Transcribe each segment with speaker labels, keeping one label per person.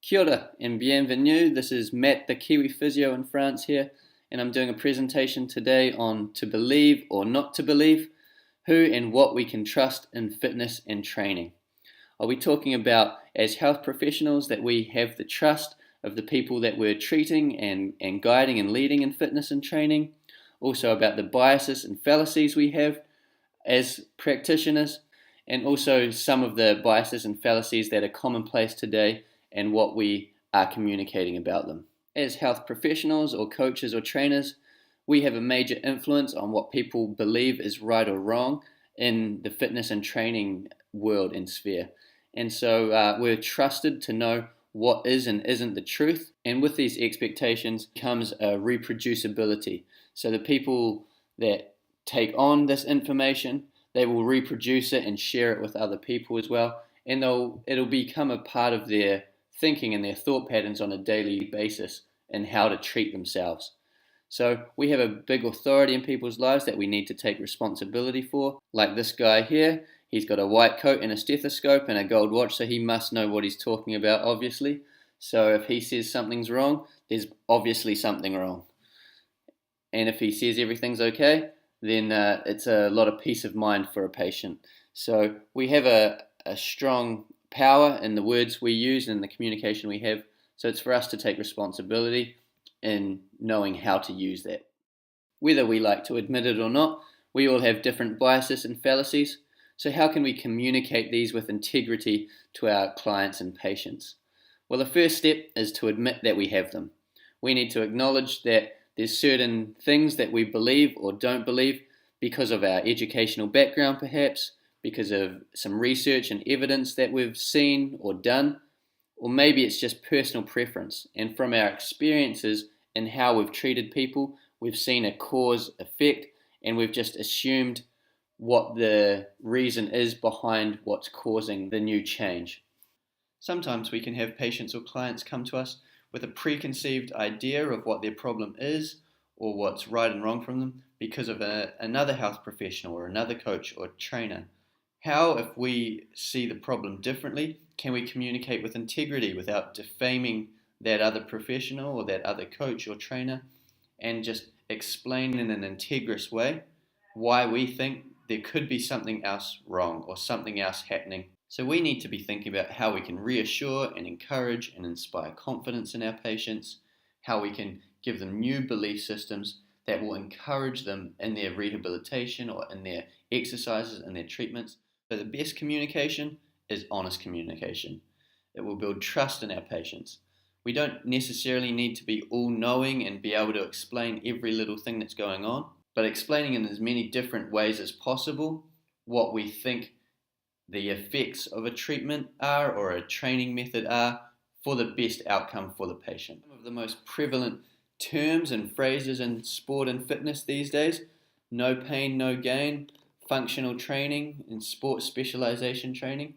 Speaker 1: Kia ora and bienvenue. This is Matt, the Kiwi physio in France here, and I'm doing a presentation today on to believe or not to believe, who and what we can trust in fitness and training. I'll be talking about, as health professionals, that we have the trust of the people that we're treating and guiding and leading in fitness and training. Also about the biases and fallacies we have as practitioners, and also some of the biases and fallacies that are commonplace today and what we are communicating about them. As health professionals or coaches or trainers, we have a major influence on what people believe is right or wrong in the fitness and training world and sphere. And so we're trusted to know what is and isn't the truth. And with these expectations comes a reproducibility. So the people that take on this information, they will reproduce it and share it with other people as well. And it'll become a part of their thinking and their thought patterns on a daily basis and how to treat themselves. So we have a big authority in people's lives that we need to take responsibility for. Like this guy here, he's got a white coat and a stethoscope and a gold watch, so he must know what he's talking about, obviously. So if he says something's wrong, there's obviously something wrong. And if he says everything's okay, then it's a lot of peace of mind for a patient. So we have a strong power in the words we use and the communication we have. So it's for us to take responsibility in knowing how to use that. Whether we like to admit it or not, we all have different biases and fallacies. So how can we communicate these with integrity to our clients and patients? Well, the first step is to admit that we have them. We need to acknowledge that there's certain things that we believe or don't believe because of our educational background perhaps, because of some research and evidence that we've seen or done, or maybe it's just personal preference. And from our experiences and how we've treated people, we've seen a cause effect and we've just assumed what the reason is behind what's causing the new change. Sometimes we can have patients or clients come to us with a preconceived idea of what their problem is or what's right and wrong from them because of another health professional or another coach or trainer. How, if we see the problem differently, can we communicate with integrity without defaming that other professional or that other coach or trainer, and just explain in an integrous way why we think there could be something else wrong or something else happening? So we need to be thinking about how we can reassure and encourage and inspire confidence in our patients, how we can give them new belief systems that will encourage them in their rehabilitation or in their exercises and their treatments. So the best communication is honest communication. It will build trust in our patients. We don't necessarily need to be all-knowing and be able to explain every little thing that's going on, but explaining in as many different ways as possible what we think the effects of a treatment are or a training method are for the best outcome for the patient. Some of the most prevalent terms and phrases in sport and fitness these days: no pain, no gain, functional training, and sport specialization training.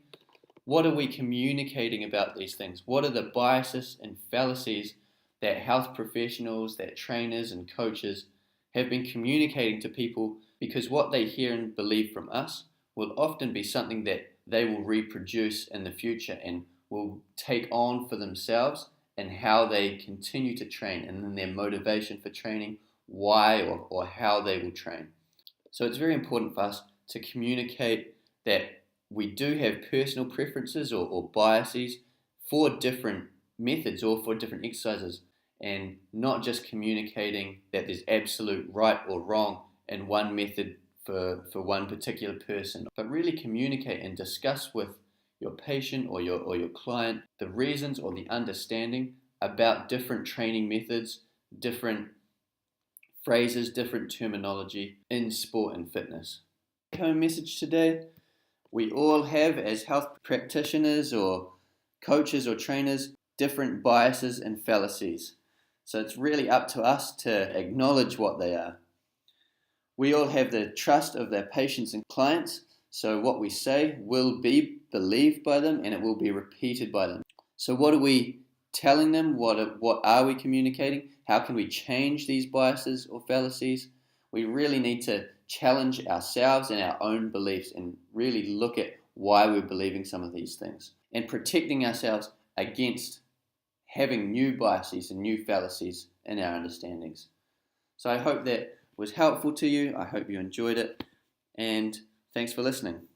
Speaker 1: What are we communicating about these things? What are the biases and fallacies that health professionals, that trainers and coaches have been communicating to people? Because what they hear and believe from us will often be something that they will reproduce in the future and will take on for themselves and how they continue to train, and then their motivation for training, why or how they will train. So it's very important for us to communicate that we do have personal preferences or biases for different methods or for different exercises, and not just communicating that there's absolute right or wrong in one method for one particular person, but really communicate and discuss with your patient or your client the reasons or the understanding about different training methods, different phrases, different terminology in sport and fitness. Home message today: we all have, as health practitioners or coaches or trainers, different biases and fallacies. So it's really up to us to acknowledge what they are. We all have the trust of their patients and clients, so what we say will be believed by them and it will be repeated by them. So what are we telling them? What are we communicating? How can we change these biases or fallacies? We really need to challenge ourselves and our own beliefs and really look at why we're believing some of these things and protecting ourselves against having new biases and new fallacies in our understandings. So I hope that was helpful to you. I hope you enjoyed it, and thanks for listening.